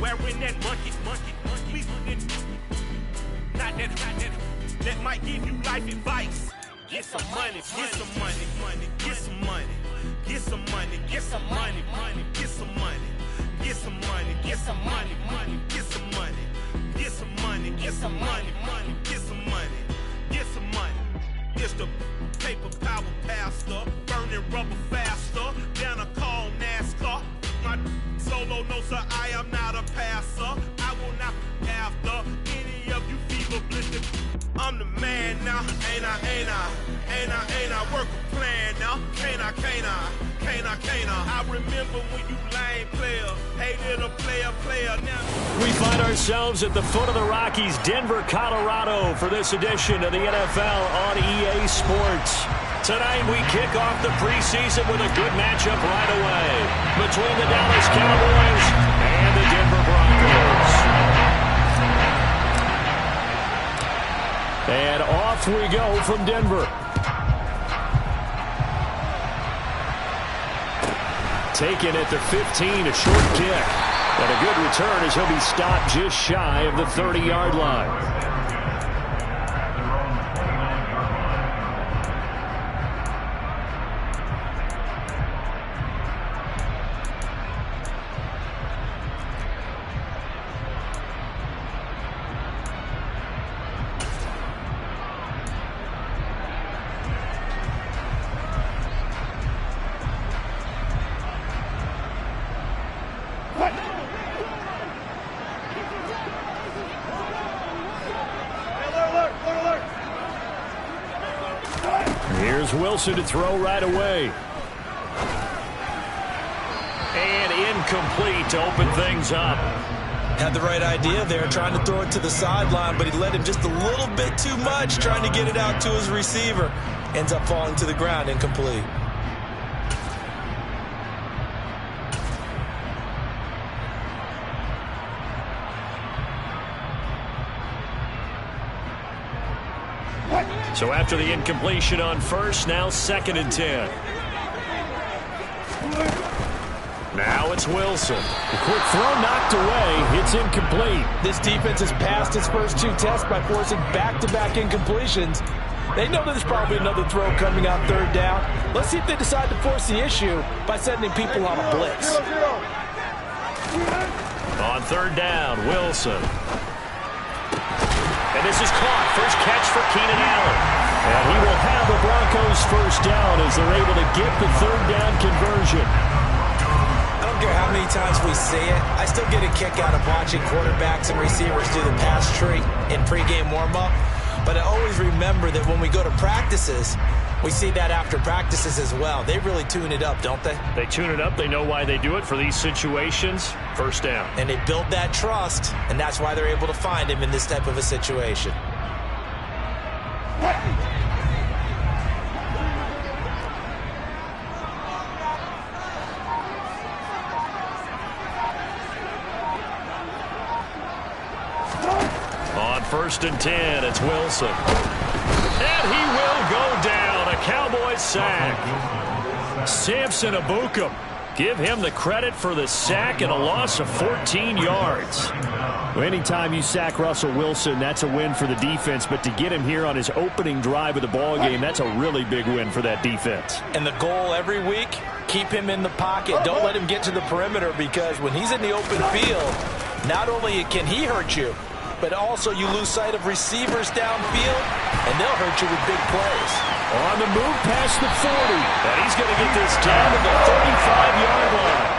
wearing that monkey. We not that. That might give you life advice. Get some money, get some money, get some money, get some money, get some money, get some money, get some money, get some money, get some money, get some money, get some money, get some money, get some money. It's the paper power pastor, burning rubber faster, down a call NASCAR. My solo knows that I am not a passer. I will not be after any of you fever blended. I'm the man now, ain't I? Work a plan now, can't I? I remember when you lame player, hated a player now. We find ourselves at the foot of the Rockies, Denver, Colorado, for this edition of the NFL on EA Sports. Tonight we kick off the preseason with a good matchup right away between the Dallas Cowboys and the Denver Broncos. And off we go from Denver. Taken at the 15, a short kick. And a good return as he'll be stopped just shy of the 30-yard line. Here's Wilson to throw right away. And incomplete to open things up. Had the right idea there, trying to throw it to the sideline, but he let him just a little bit too much, trying to get it out to his receiver. Ends up falling to the ground, incomplete. So after the incompletion on first, now 2nd and 10. Now it's Wilson. The quick throw knocked away. It's incomplete. This defense has passed its first 2 tests by forcing back-to-back incompletions. They know there's probably another throw coming out 3rd down. Let's see if they decide to force the issue by sending people on a blitz. On 3rd down, Wilson. And this is caught. First catch for Keenan Allen. And he will have the Broncos first down as they're able to get the 3rd down conversion. I don't care how many times we see it. I still get a kick out of watching quarterbacks and receivers do the pass tree in pregame warm-up. But I always remember that when we go to practices, we see that after practices as well. They really tune it up, don't they? They tune it up. They know why they do it for these situations. First down. And they build that trust, and that's why they're able to find him in this type of a situation. On 1st and 10, it's Wilson. And he will go down. A Cowboys sack. Samson Ebukam. Give him the credit for the sack and a loss of 14 yards. Well, anytime you sack Russell Wilson, that's a win for the defense. But to get him here on his opening drive of the ball game, that's a really big win for that defense. And the goal every week, keep him in the pocket. Don't let him get to the perimeter, because when he's in the open field, not only can he hurt you, but also you lose sight of receivers downfield, and they'll hurt you with big plays. On the move past the 40, and he's going to get this down to the 35-yard line.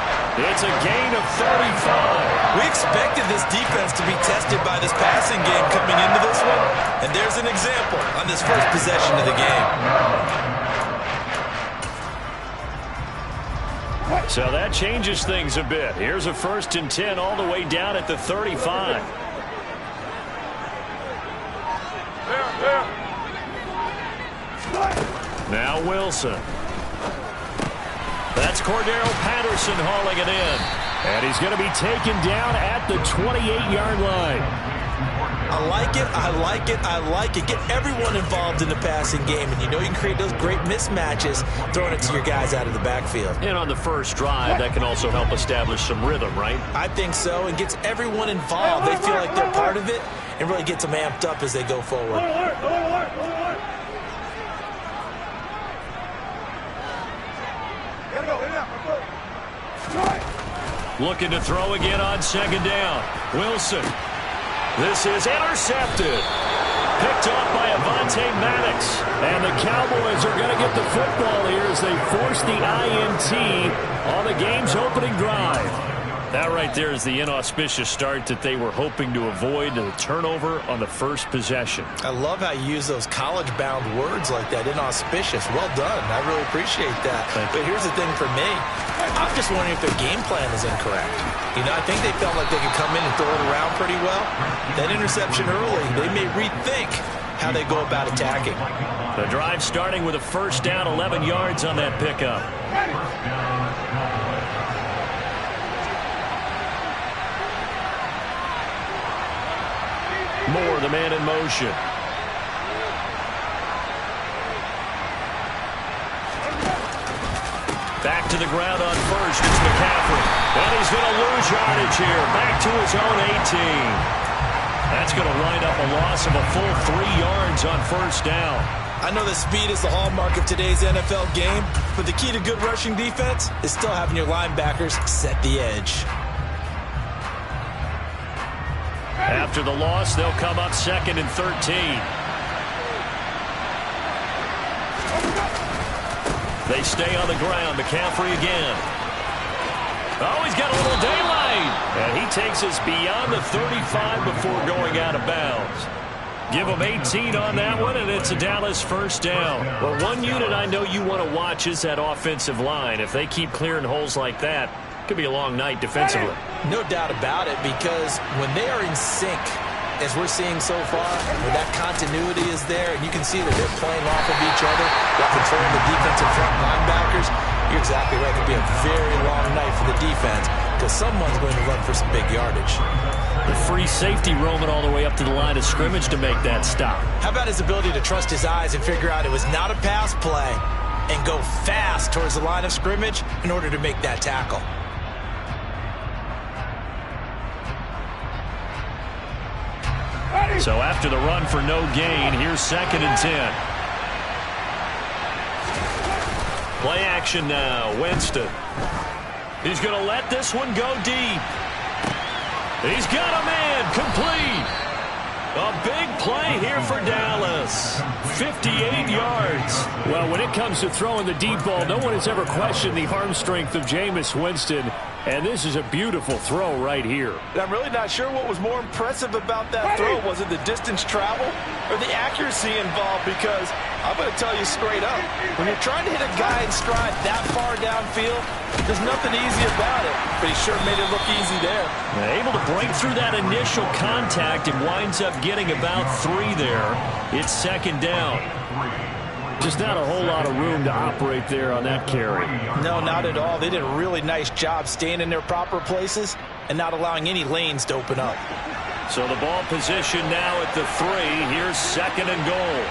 It's a gain of 35. We expected this defense to be tested by this passing game coming into this one, and there's an example on this first possession of the game. So that changes things a bit. Here's a 1st and 10 all the way down at the 35. Now Wilson. That's Cordero Patterson hauling it in. And he's going to be taken down at the 28-yard line. I like it, I like it, I like it. Get everyone involved in the passing game, and you know you can create those great mismatches throwing it to your guys out of the backfield. And on the first drive, that can also help establish some rhythm, right? I think so, and gets everyone involved. They feel like they're part of it and really gets them amped up as they go forward. Looking to throw again on second down. Wilson. This is intercepted. Picked off by Avonte Maddox. And the Cowboys are going to get the football here as they force the INT on the game's opening drive. That right there is the inauspicious start that they were hoping to avoid, a turnover on the first possession. I love how you use those college-bound words like that, inauspicious. Well done. I really appreciate that. But here's the thing for me. I'm just wondering if their game plan is incorrect. You know, I think they felt like they could come in and throw it around pretty well. That interception early, they may rethink how they go about attacking. The drive starting with a first down, 11 yards on that pickup. Moore, the man in motion. Back to the ground on first. It's McCaffrey. And he's going to lose yardage here. Back to his own 18. That's going to wind up a loss of a full 3 yards on first down. I know that speed is the hallmark of today's NFL game, but the key to good rushing defense is still having your linebackers set the edge. After the loss, they'll come up second and 13. They stay on the ground. McCaffrey again. Oh, he's got a little daylight. And he takes us beyond the 35 before going out of bounds. Give him 18 on that one, and it's a Dallas first down. Well, one unit I know you want to watch is that offensive line. If they keep clearing holes like that, it could be a long night defensively. No doubt about it, because when they are in sync, as we're seeing so far, when that continuity is there, and you can see that they're playing off of each other while controlling the defensive front linebackers, you're exactly right. It could be a very long night for the defense because someone's going to run for some big yardage. The free safety roaming all the way up to the line of scrimmage to make that stop. How about his ability to trust his eyes and figure out it was not a pass play and go fast towards the line of scrimmage in order to make that tackle? So after the run for no gain, here's second and 10. Play action now. Winston. He's going to let this one go deep. He's got a man complete. A big play here for Dallas. 58 yards. Well, when it comes to throwing the deep ball, no one has ever questioned the arm strength of Jameis Winston. And this is a beautiful throw right here. I'm really not sure what was more impressive about that throw. Was it the distance travel or the accuracy involved? Because I'm going to tell you straight up, when you're trying to hit a guy in stride that far downfield, there's nothing easy about it. But he sure made it look easy there. Able to break through that initial contact and winds up getting about 3 there. It's second down. Just not a whole lot of room to operate there on that carry. No, not at all. They did a really nice job staying in their proper places and not allowing any lanes to open up. So the ball position now at the 3. Here's second and goal.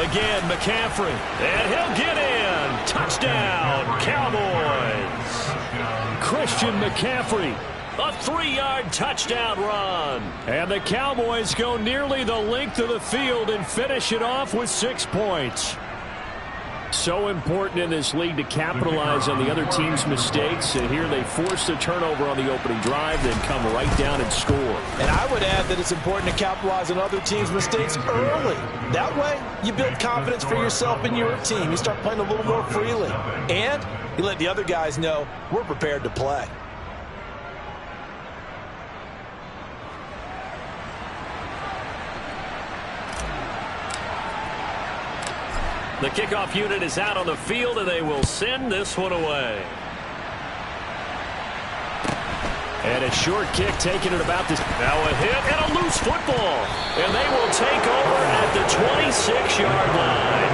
Again, McCaffrey. And he'll get in. Touchdown, Cowboys. Christian McCaffrey. A 3-yard touchdown run. And the Cowboys go nearly the length of the field and finish it off with 6 points. So important in this league to capitalize on the other team's mistakes. And here they force the turnover on the opening drive, then come right down and score. And I would add that it's important to capitalize on other teams' mistakes early. That way, you build confidence for yourself and your team. You start playing a little more freely. And you let the other guys know we're prepared to play. The kickoff unit is out on the field, and they will send this one away. And a short kick taken at about this. Now a hit and a loose football. And they will take over at the 26-yard line.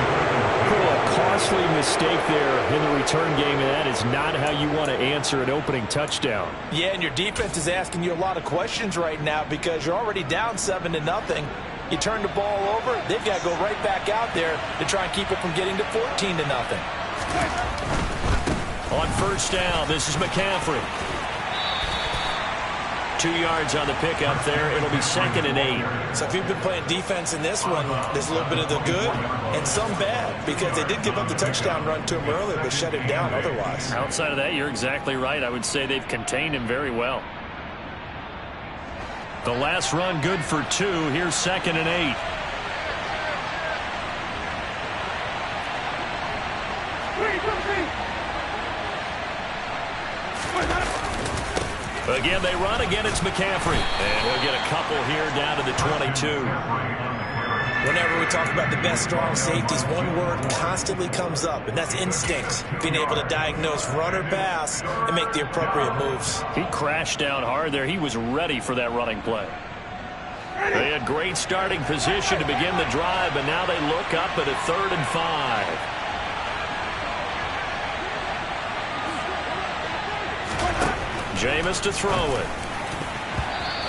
A costly mistake there in the return game, and that is not how you want to answer an opening touchdown. Yeah, and your defense is asking you a lot of questions right now because you're already down 7-0. You turn the ball over, they've got to go right back out there to try and keep it from getting to 14-0. On first down, this is McCaffrey. 2 yards on the pickup there. It'll be 2nd and 8. So if you've been playing defense in this one, there's a little bit of the good and some bad because they did give up the touchdown run to him earlier but shut him down otherwise. Outside of that, you're exactly right. I would say they've contained him very well. The last run good for 2. Here's 2nd and 8. Again, they run. Again, it's McCaffrey. And he'll get a couple here down to the 22. Whenever we talk about the best strong safeties, one word constantly comes up, and that's instinct. Being able to diagnose run or pass and make the appropriate moves. He crashed down hard there. He was ready for that running play. They had great starting position to begin the drive, but now they look up at a 3rd and 5. Jameis to throw it.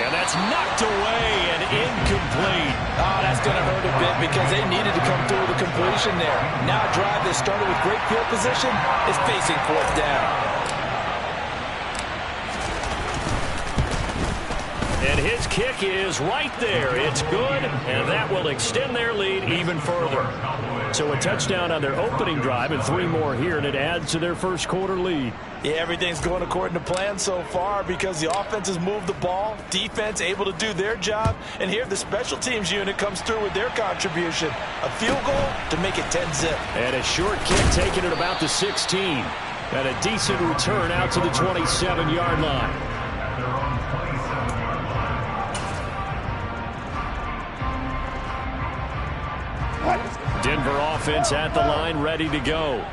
And that's knocked away and incomplete. Oh, that's going to hurt a bit because they needed to come through with a completion there. Now a drive that started with great field position is facing 4th down. And his kick is right there. It's good, and that will extend their lead even further. So a touchdown on their opening drive and 3 more here, and it adds to their first quarter lead. Yeah, everything's going according to plan so far because the offense has moved the ball, defense able to do their job, and here the special teams unit comes through with their contribution. A field goal to make it 10-zip. And a short kick taken at about the 16. And a decent return out to the 27-yard line. Denver offense at the line, ready to go.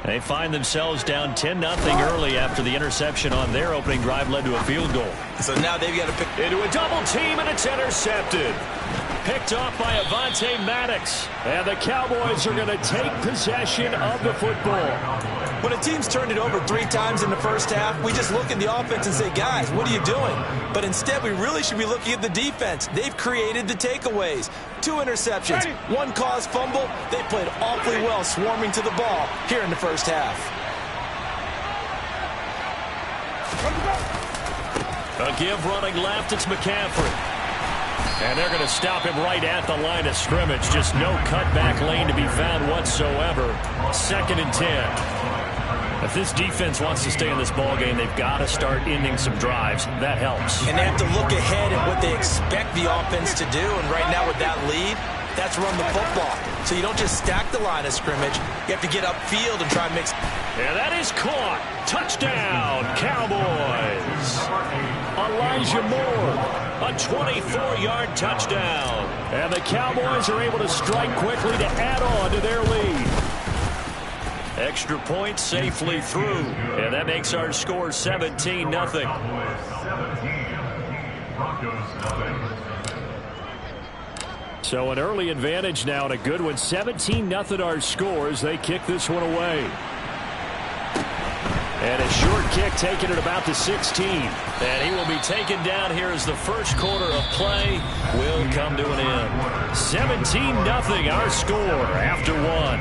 They find themselves down 10-0 early after the interception on their opening drive led to a field goal. So now they've got to pick into a double team, and it's intercepted. Picked off by Avonte Maddox. And the Cowboys are going to take possession of the football. When a team's turned it over 3 times in the first half, we just look at the offense and say, guys, what are you doing? But instead, we really should be looking at the defense. They've created the takeaways. 2 interceptions, 1 caused fumble. They played awfully well swarming to the ball here in the first half. A give running left, it's McCaffrey. And they're going to stop him right at the line of scrimmage. Just no cutback lane to be found whatsoever. 2nd and 10. If this defense wants to stay in this ballgame, they've got to start ending some drives. That helps. And they have to look ahead at what they expect the offense to do. And right now with that lead, that's run the football. So you don't just stack the line of scrimmage. You have to get upfield and try and mix. And that is caught. Touchdown, Cowboys. Elijah Moore, a 24-yard touchdown. And the Cowboys are able to strike quickly to add on to their lead. Extra point safely through. And that makes our score 17-0. So an early advantage now and a good one. 17-0 our score as they kick this one away. And a short kick taken at about the 16. And he will be taken down here as the first quarter of play will come to an end. 17-0 our score after 1.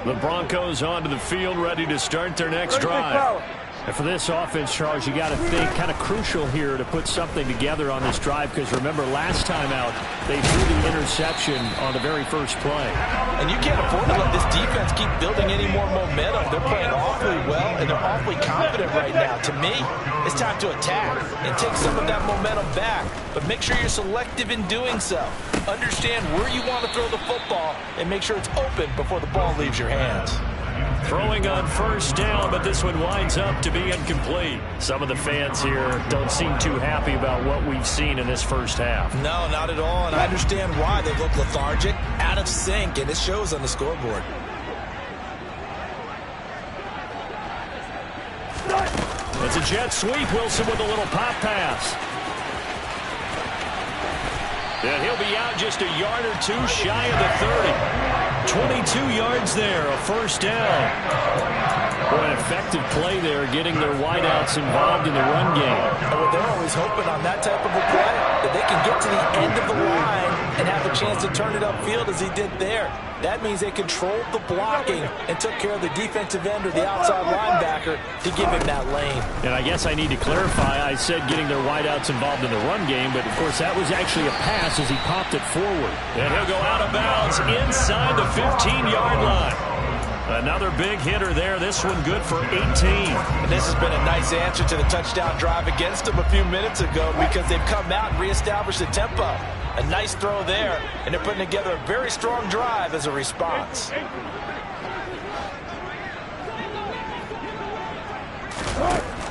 The Broncos onto the field, ready to start their next drive. And for this offense, Charles, you got to think kind of crucial here to put something together on this drive, because remember, last time out, they threw the interception on the very first play. And you can't afford to let this defense keep building any more momentum. They're playing awfully well, and they're awfully confident right now. To me, it's time to attack and take some of that momentum back. But make sure you're selective in doing so. Understand where you want to throw the football and make sure it's open before the ball leaves your hands. Throwing on first down, but this one winds up to be incomplete. Some of the fans here don't seem too happy about what we've seen in this first half. No, not at all, and I understand why. They look lethargic, out of sync, and it shows on the scoreboard. It's a jet sweep. Wilson with a little pop pass. And he'll be out just a yard or two shy of the 30. 22 yards there, a first down. Boy, an effective play there, getting their wideouts involved in the run game. And they're always hoping on that type of a play that they can get to the end of the line and have a chance to turn it upfield as he did there. That means they controlled the blocking and took care of the defensive end or the outside linebacker to give him that lane. And I guess I need to clarify, I said getting their wideouts involved in the run game, but of course that was actually a pass as he popped it forward. And he'll go out of bounds inside the 15-yard line. Another big hitter there. This one good for 18. And this has been a nice answer to the touchdown drive against them a few minutes ago, because they've come out and reestablished the tempo. A nice throw there, and they're putting together a very strong drive as a response.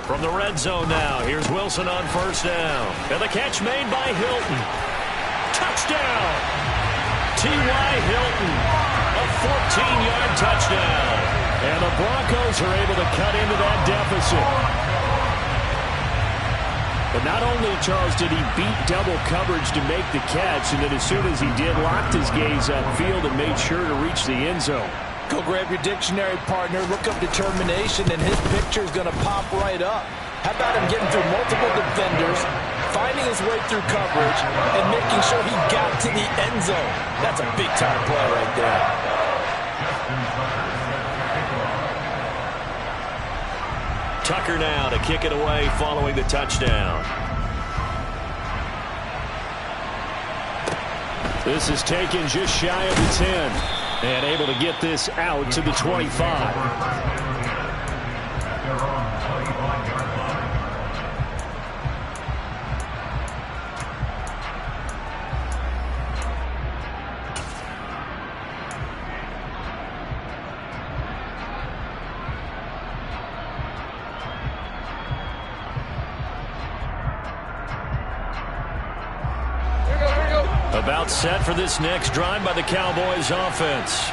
From the red zone now, here's Wilson on first down. And the catch made by Hilton. Touchdown! T.Y. Hilton, a 14-yard touchdown. And the Broncos are able to cut into that deficit. But not only, Charles, did he beat double coverage to make the catch, and then as soon as he did, locked his gaze upfield and made sure to reach the end zone. Go grab your dictionary, partner. Look up determination, and his picture is going to pop right up. How about him getting through multiple defenders, finding his way through coverage, and making sure he got to the end zone? That's a big-time play right there. Tucker now to kick it away following the touchdown. This is taken just shy of the 10 and able to get this out to the 25. About set for this next drive by the Cowboys offense.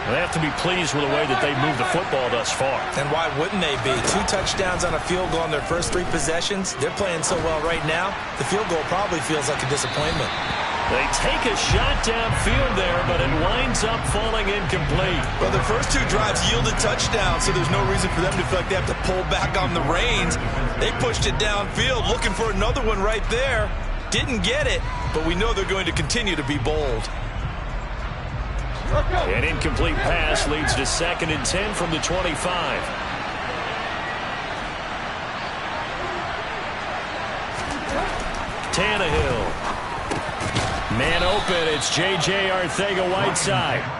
They have to be pleased with the way that they've moved the football thus far. And why wouldn't they be? 2 touchdowns on a field goal in their first 3 possessions. They're playing so well right now, the field goal probably feels like a disappointment. They take a shot downfield there, but it winds up falling incomplete. Well, their first 2 drives yielded touchdowns, so there's no reason for them to feel like they have to pull back on the reins. They pushed it downfield, looking for another one right there. Didn't get it, but we know they're going to continue to be bold. An incomplete pass leads to 2nd and 10 from the 25. Tannehill. Man open, it's J.J. Arcega-Whiteside.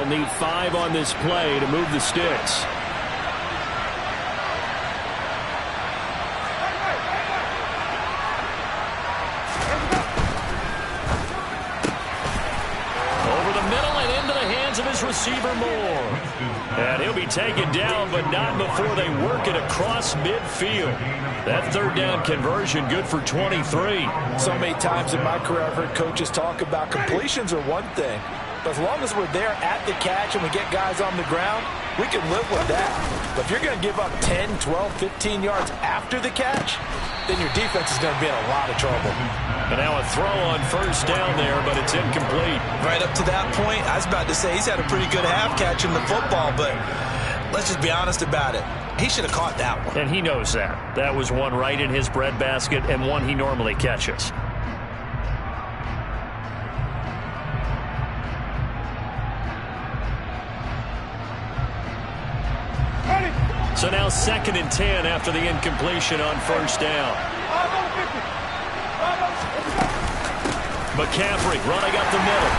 They'll need 5 on this play to move the sticks. Of his receiver Moore. And he'll be taken down, but not before they work it across midfield. That third down conversion good for 23. So many times in my career I've heard coaches talk about completions are one thing, but as long as we're there at the catch and we get guys on the ground, we can live with that. But if you're going to give up 10, 12, 15 yards after the catch, then your defense is going to be in a lot of trouble. And now a throw on first down there, but it's incomplete. Right up to that point, I was about to say he's had a pretty good half catching the football, but let's just be honest about it. He should have caught that one. And he knows that. That was one right in his breadbasket and one he normally catches. So now 2nd and 10 after the incompletion on first down. McCaffrey running up the middle.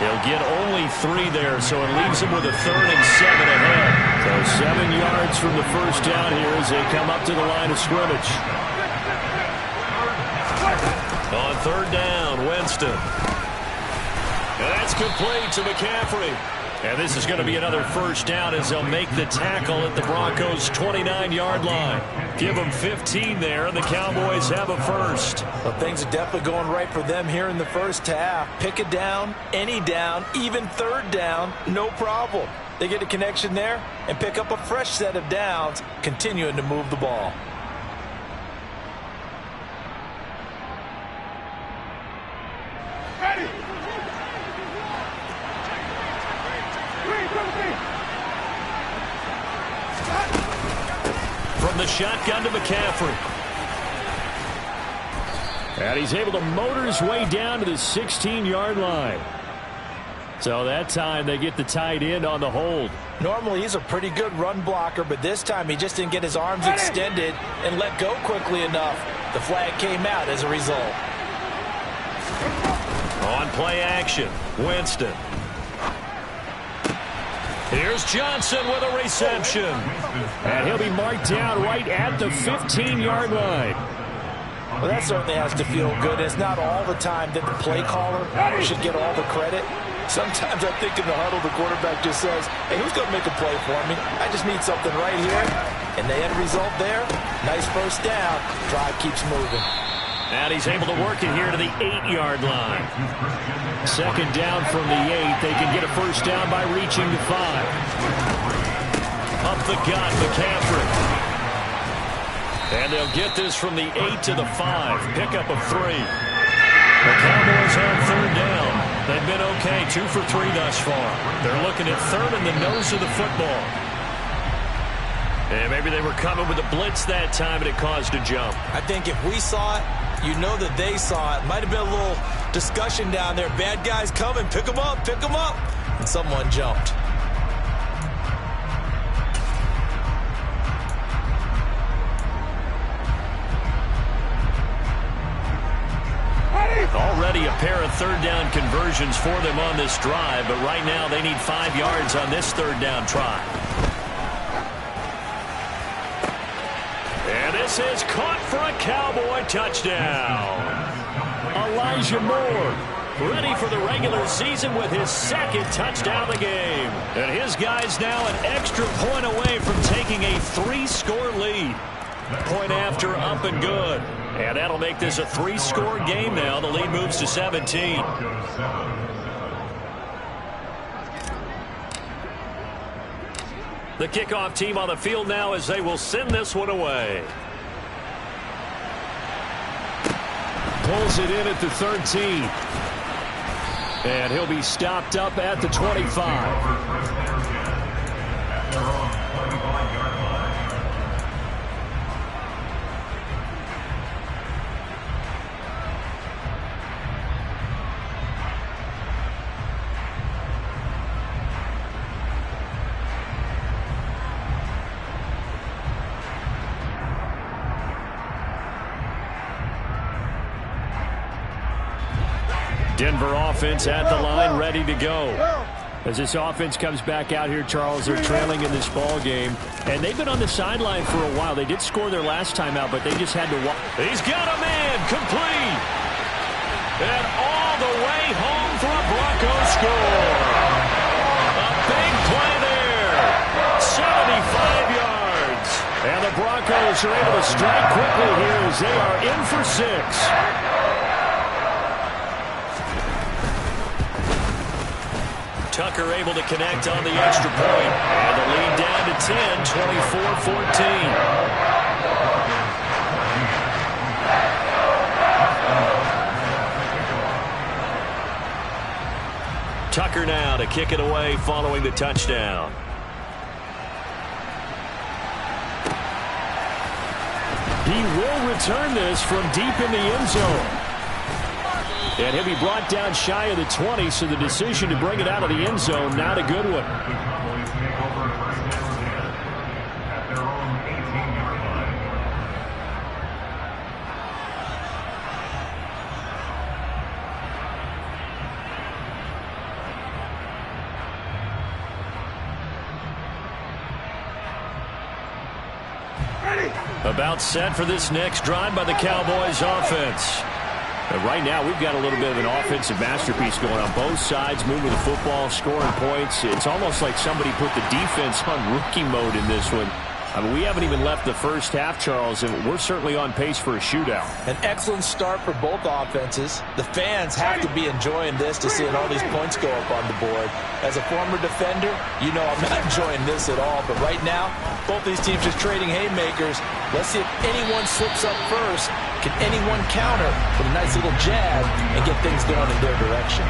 He'll get only 3 there, so it leaves him with a 3rd and 7 ahead. So 7 yards from the first down here as they come up to the line of scrimmage. On 3rd down, Winston. And that's complete to McCaffrey. And this is going to be another first down as they'll make the tackle at the Broncos' 29-yard line. Give them 15 there, and the Cowboys have a first. Well, things are definitely going right for them here in the first half. Pick a down, any down, even 3rd down, no problem. They get a connection there and pick up a fresh set of downs, continuing to move the ball. Ready. From the shotgun to McCaffrey. And he's able to motor his way down to the 16-yard line. So that time they get the tight end on the hold. Normally he's a pretty good run blocker, but this time he just didn't get his arms extended and let go quickly enough. The flag came out as a result. On play action, Winston. Here's Johnson with a reception. And he'll be marked down right at the 15-yard line. Well, that certainly has to feel good. It's not all the time that the play caller should get all the credit. Sometimes I think in the huddle, the quarterback just says, hey, who's going to make a play for me? I just need something right here. And the end result there, nice first down. Drive keeps moving. And he's able to work it here to the 8-yard line. 2nd down from the 8. They can get a first down by reaching the 5. Up the gut, McCaffrey. And they'll get this from the 8 to the 5. Pickup of 3. The Cowboys on 3rd down. They've been okay, 2 for 3 thus far. They're looking at 3rd in the nose of the football. And maybe they were coming with a blitz that time and it caused a jump. I think if we saw it, you know that they saw it. Might have been a little discussion down there. Bad guys coming. Pick them up. Pick them up. And someone jumped. Already a pair of 3rd down conversions for them on this drive, but right now they need 5 yards on this 3rd down try. And this is caught for a Cowboy touchdown. Elijah Moore ready for the regular season with his 2nd touchdown of the game. And his guy's now an extra point away from taking a 3-score lead. Point after, up and good. And that'll make this a 3-score game now. The lead moves to 17. The kickoff team on the field now as they will send this one away. Pulls it in at the 13. And he'll be stopped up at the 25. Denver offense at the line, ready to go. As this offense comes back out here, Charles, they're trailing in this ball game, and they've been on the sideline for a while. They did score their last time out, but they just had to walk. He's got a man complete, and all the way home for a Broncos score. A big play there, 75 yards, and the Broncos are able to strike quickly here as they are in for 6. Tucker able to connect on the extra point. And the lead down to 10, 24-14. Tucker now to kick it away following the touchdown. He will return this from deep in the end zone. And he'll be brought down shy of the 20, so the decision to bring it out of the end zone, not a good one. About set for this next drive by the Cowboys offense. But right now, we've got a little bit of an offensive masterpiece going on both sides, moving the football, scoring points. It's almost like somebody put the defense on rookie mode in this one. I mean, we haven't even left the first half, Charles, and we're certainly on pace for a shootout. An excellent start for both offenses. The fans have to be enjoying this to seeing all these points go up on the board. As a former defender, you know I'm not enjoying this at all. But right now, both these teams just trading haymakers. Let's see if anyone slips up first. Can anyone counter with a nice little jab and get things going in their direction?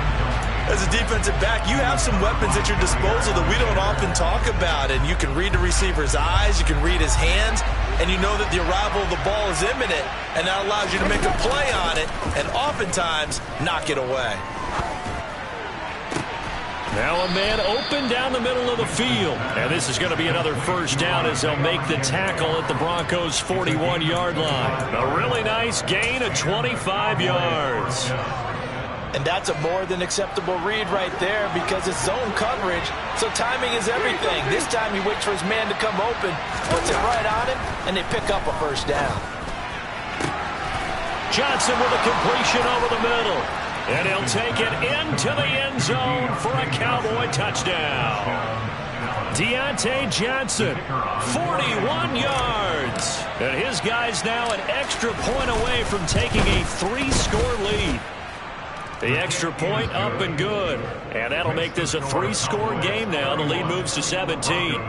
As a defensive back, you have some weapons at your disposal that we don't often talk about. And you can read the receiver's eyes, you can read his hands, and you know that the arrival of the ball is imminent, and that allows you to make a play on it and oftentimes knock it away. Now a man open down the middle of the field. And this is going to be another first down as they'll make the tackle at the Broncos' 41-yard line. A really nice gain of 25 yards. And that's a more than acceptable read right there because it's zone coverage, so timing is everything. This time he waits for his man to come open, puts it right on him, and they pick up a first down. Johnson with a completion over the middle. And he'll take it into the end zone for a Cowboy touchdown. Deontay Johnson, 41 yards. And his guy's now an extra point away from taking a 3-score lead. The extra point up and good. And that'll make this a 3-score game now. The lead moves to 17.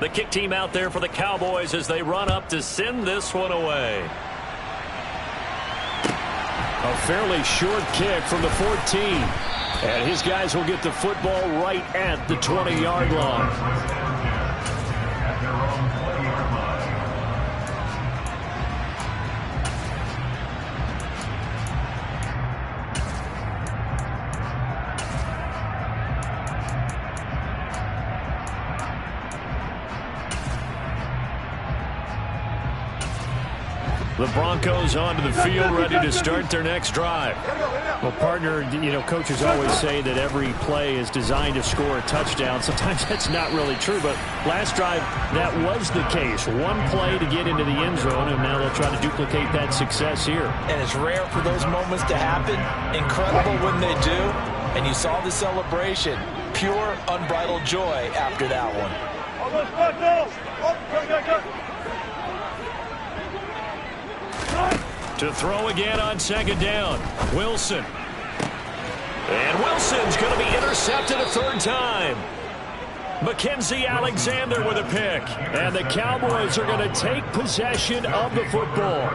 The kick team out there for the Cowboys as they run up to send this one away. A fairly short kick from the 14. And his guys will get the football right at the 20-yard line. The Broncos onto the field, ready to start their next drive. Well, partner, you know, coaches always say that every play is designed to score a touchdown. Sometimes that's not really true, but last drive, that was the case. One play to get into the end zone, and now they'll try to duplicate that success here. And it's rare for those moments to happen. Incredible when they do. And you saw the celebration. Pure, unbridled joy after that one. To throw again on second down. Wilson. And Wilson's going to be intercepted a third time. Mackenzie Alexander with a pick. And the Cowboys are going to take possession of the football.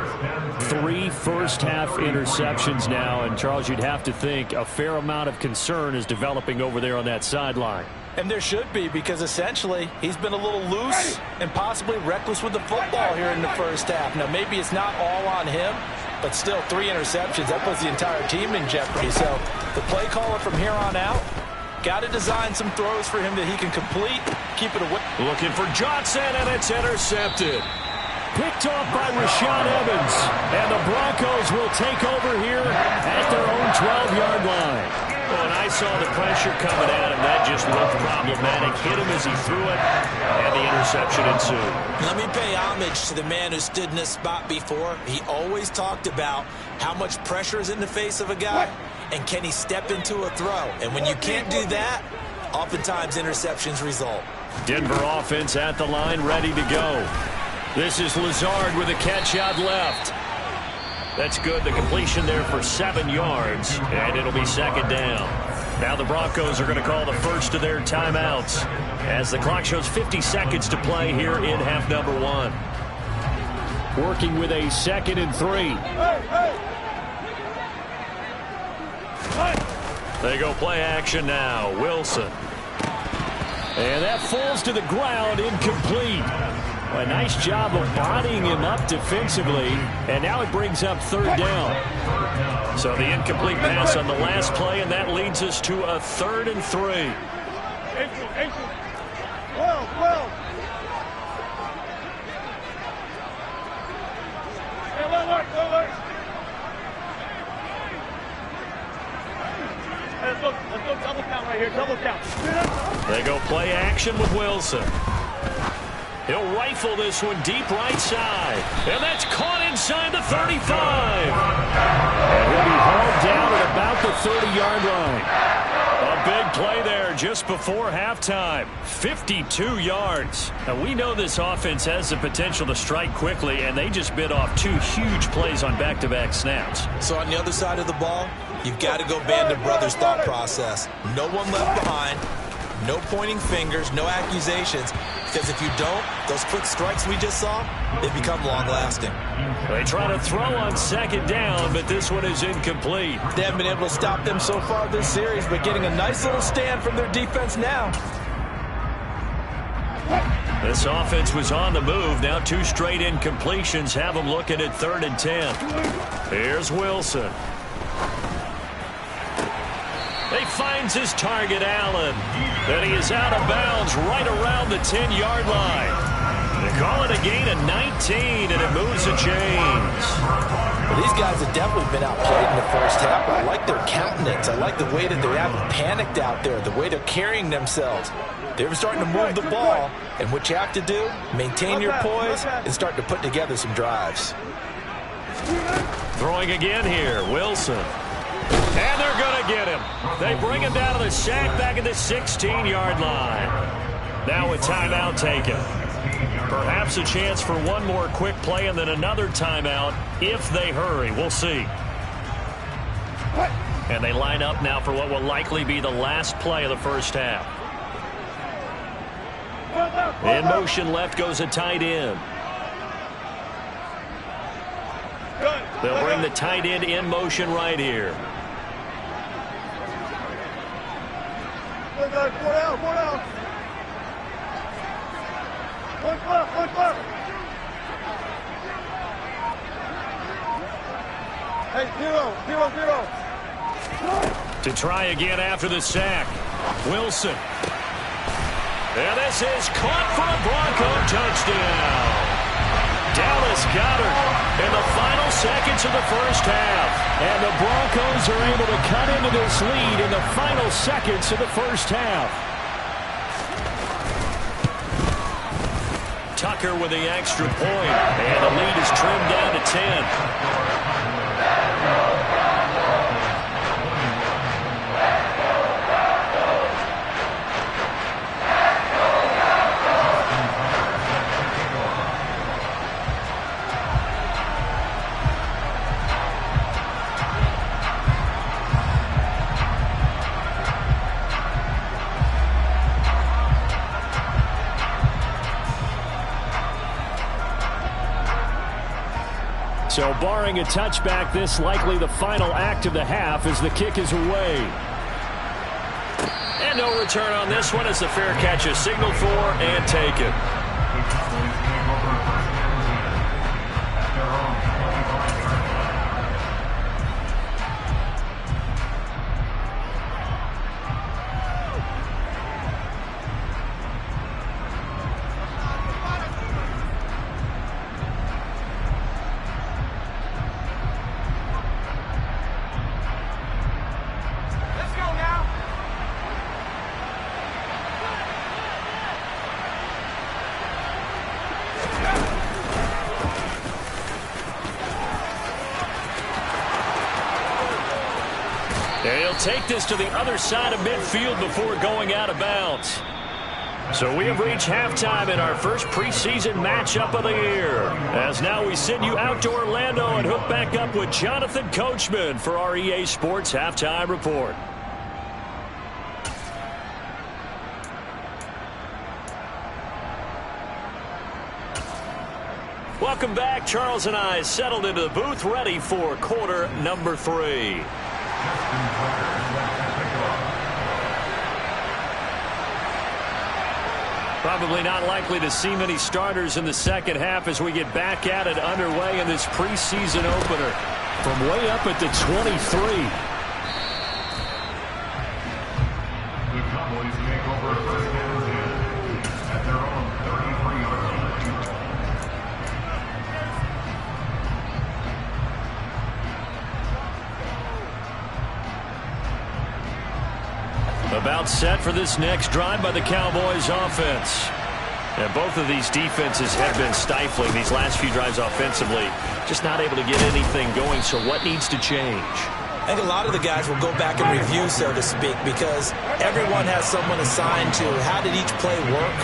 3 first-half interceptions now. And, Charles, you'd have to think a fair amount of concern is developing over there on that sideline. And there should be, because essentially he's been a little loose and possibly reckless with the football here in the first half. Now, maybe it's not all on him, but still 3 interceptions. That puts the entire team in jeopardy. So the play caller from here on out got to design some throws for him that he can complete, keep it away. Looking for Johnson, and it's intercepted. picked off by Rashaan Evans. And the Broncos will take over here at their own 12-yard line. Well, and I saw the pressure coming at him. That just looked problematic. Hit him as he threw it, and the interception ensued. Let me pay homage to the man who stood in this spot before. He always talked about how much pressure is in the face of a guy, and can he step into a throw. And when you can't do that, oftentimes interceptions result. Denver offense at the line, ready to go. This is Lazard with a catch out left. That's good. The completion there for 7 yards, and it'll be second down. Now the Broncos are going to call the first of their timeouts as the clock shows 50 seconds to play here in half number 1. Working with a 2nd and 3. They go play action now. Wilson. And that falls to the ground, incomplete. A nice job of bodying him up defensively, and now it brings up 3rd down. So the incomplete pass on the last play, and that leads us to a 3rd and 3. Let's go double count right here, double count. They go play action with Wilson. He'll rifle this one deep right side. And that's caught inside the 35. And he'll be hauled down at about the 30-yard line. A big play there just before halftime. 52 yards. Now, we know this offense has the potential to strike quickly, and they just bit off 2 huge plays on back-to-back snaps. So on the other side of the ball, you've got to go band of brothers thought process. No one left behind. No pointing fingers, no accusations, because if you don't, those quick strikes we just saw, they become long-lasting. They try to throw on 2nd down, but this one is incomplete. They haven't been able to stop them so far this series, but getting a nice little stand from their defense now. This offense was on the move. Now 2 straight incompletions have them looking at 3rd and 10. Here's Wilson. He finds his target, Allen. Then he is out of bounds right around the 10-yard line. They call it a gain of 19, and it moves the chains. Well, these guys have definitely been outplayed in the first half. I like their countenance. I like the way that they haven't panicked out there, the way they're carrying themselves. They're starting to move the ball, and what you have to do, maintain your poise and start to put together some drives. Throwing again here, Wilson. And they're going to get him. They bring him down to the sack back at the 16-yard line. Now a timeout taken. Perhaps a chance for one more quick play and then another timeout if they hurry. We'll see. And they line up now for what will likely be the last play of the first half. In motion left goes a tight end. They'll bring the tight end in motion right here. Four down. One clock. Hey, zero. To try again after the sack. Wilson. And this is caught for a Bronco touchdown. Dallas Goedert in the final seconds of the first half. And the Broncos are able to cut into this lead in the final seconds of the first half. Tucker with the extra point. And the lead is trimmed down to 10. So barring a touchback, this likely the final act of the half as the kick is away. And no return on this one as the fair catch is signaled for and taken. take this to the other side of midfield before going out of bounds. So we have reached halftime in our first preseason matchup of the year. As now we send you out to Orlando and hook back up with Jonathan Coachman for our EA Sports Halftime Report. Welcome back. Charles and I settled into the booth, ready for quarter number 3. Probably not likely to see many starters in the second half as we get back at it underway in this preseason opener. From way up at the 23. The Cowboys take over first down at their own 33-yard line. About set for this next drive by the Cowboys offense. And both of these defenses have been stifling these last few drives offensively. Just not able to get anything going, so what needs to change? I think a lot of the guys will go back and review, so to speak, because everyone has someone assigned to how did each play work.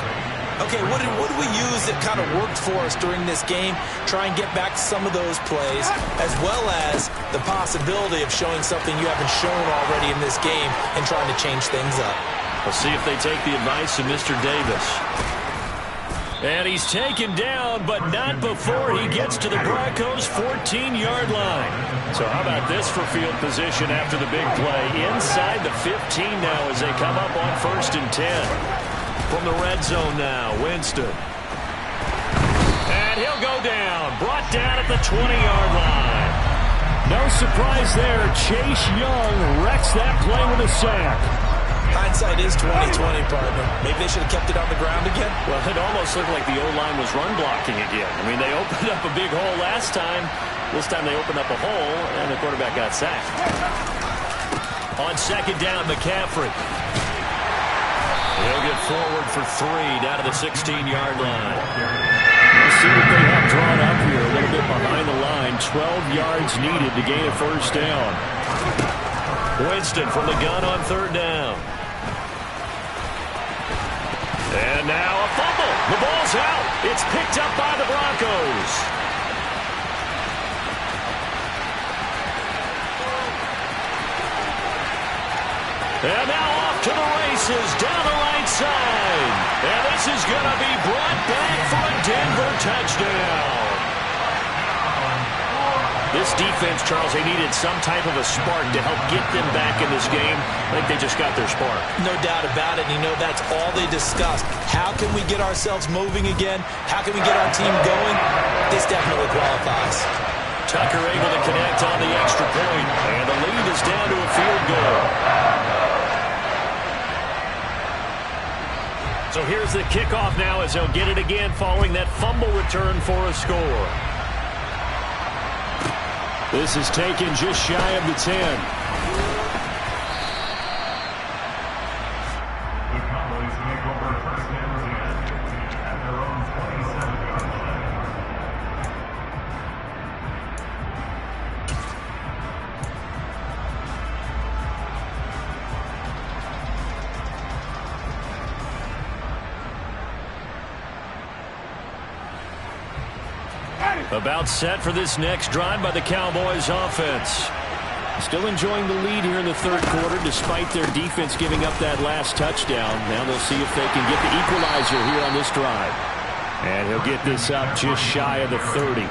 Okay, what did we use that kind of worked for us during this game? Try and get back to some of those plays, as well as the possibility of showing something you haven't shown already in this game and trying to change things up. We'll see if they take the advice of Mr. Davis. And he's taken down, but not before he gets to the Broncos' 14-yard line. So how about this for field position after the big play? Inside the 15 now as they come up on 1st and 10. From the red zone now, Winston. And he'll go down, brought down at the 20-yard line. No surprise there. Chase Young wrecks that play with a sack. Hindsight is 20/20, partner. Maybe they should have kept it on the ground again. Well, it almost looked like the O-line was run blocking again. I mean, they opened up a big hole last time. This time they opened up a hole, and the quarterback got sacked. On 2nd down, McCaffrey. He'll get forward for 3 down to the 16-yard line. Let's see what they have drawn up here. A little bit behind the line. 12 yards needed to gain a 1st down. Winston from the gun on 3rd down. And now a fumble. The ball's out. It's picked up by the Broncos. And now off to the races down the right side. And this is going to be brought back for a Denver touchdown. This defense, Charles, they needed some type of a spark to help get them back in this game. I think they just got their spark. No doubt about it. And you know, that's all they discussed. How can we get ourselves moving again? How can we get our team going? This definitely qualifies. Tucker able to connect on the extra point. And the lead is down to a field goal. So here's the kickoff now as they'll get it again following that fumble return for a score. This is taken just shy of the 10. The Cowboys take over first down at their own 27-yard About set for this next drive by the Cowboys offense. Still enjoying the lead here in the 3rd quarter despite their defense giving up that last touchdown. Now they'll see if they can get the equalizer here on this drive. And he'll get this up just shy of the 30.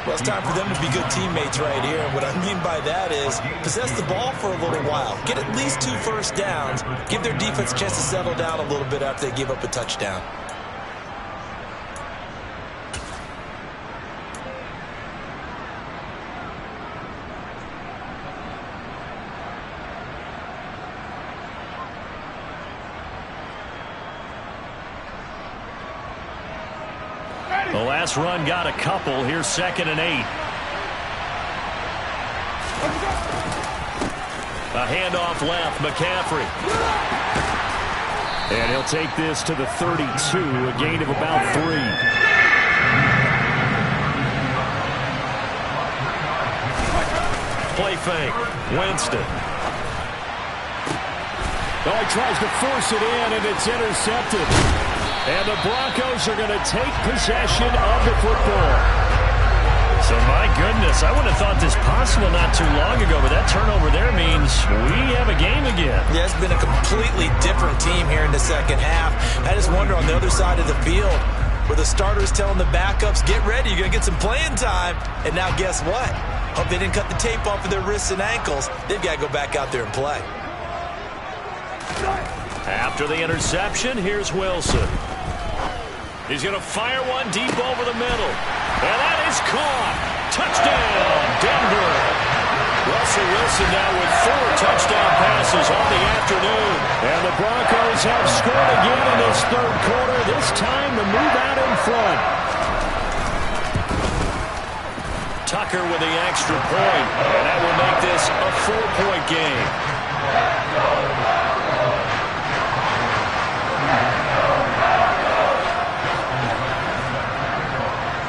Well, it's time for them to be good teammates right here. And what I mean by that is possess the ball for a little while. Get at least 2 first downs. Give their defense a chance to settle down a little bit after they give up a touchdown. The last run got a couple. Here's 2nd and 8. A handoff left, McCaffrey. And he'll take this to the 32, a gain of about 3. Play fake, Winston. Oh, he tries to force it in, and it's intercepted. And the Broncos are going to take possession of the football. So, my goodness, I wouldn't have thought this possible not too long ago, but that turnover there means we have a game again. Yeah, it's been a completely different team here in the second half. I just wonder on the other side of the field, where the starters telling the backups, get ready, you're going to get some playing time. And now guess what? Hope they didn't cut the tape off of their wrists and ankles. They've got to go back out there and play. After the interception, here's Wilson. He's going to fire one deep over the middle. And that is caught. Touchdown, Denver. Russell Wilson now with 4 touchdown passes on the afternoon. And the Broncos have scored again in this third quarter. This time to move out in front. Tucker with the extra point. And that will make this a 4-point game.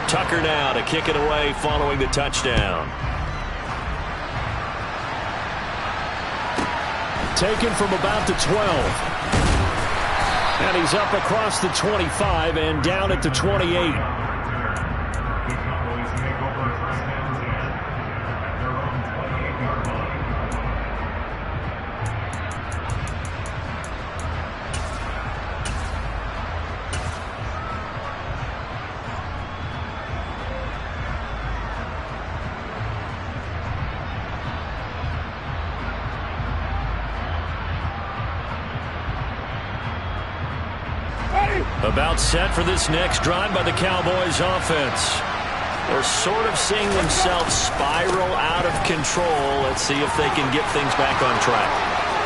Tucker now to kick it away following the touchdown. Taken from about the 12. And he's up across the 25 and down at the 28. The Cowboys take over first down 10 at their own 28-yard line. About set for this next drive by the Cowboys offense. They're sort of seeing themselves spiral out of control. Let's see if they can get things back on track.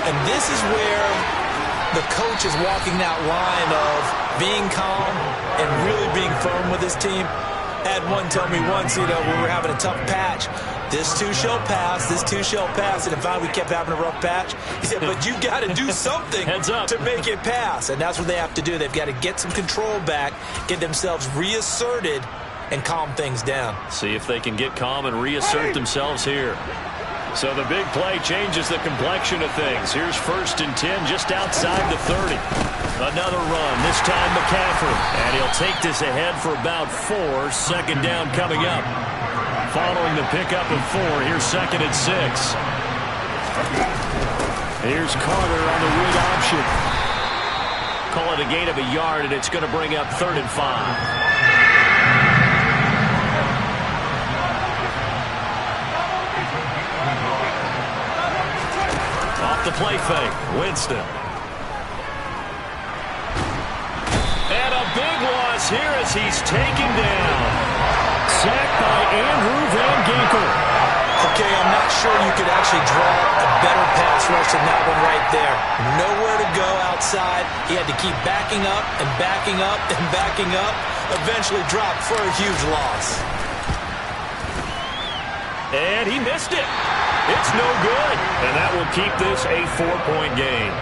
And this is where the coach is walking that line of being calm and really being firm with his team. Had one tell me once, when we were having a tough patch, this too shall pass, this too shall pass. And if we kept having a rough patch, he said, but you got to do something to make it pass. And that's what they have to do. They've got to get some control back, get themselves reasserted, and calm things down. See if they can get calm and reassert themselves here. So the big play changes the complexion of things. Here's 1st and 10 just outside the 30. Another run, this time McCaffrey. And he'll take this ahead for about 4. Second down coming up. Following the pickup of 4, here's 2nd and 6. Here's Carter on the read option. Call it a gain of a yard, and it's going to bring up 3rd and 5. Off the play fake, Winston. And a big loss here as he's taken down. Sacked by Andrew Van Ginkel. Okay, I'm not sure you could actually draw a better pass rush than that one right there. Nowhere to go outside. He had to keep backing up and backing up and backing up. Eventually dropped for a huge loss. And he missed it. It's no good. And that will keep this a 4-point game.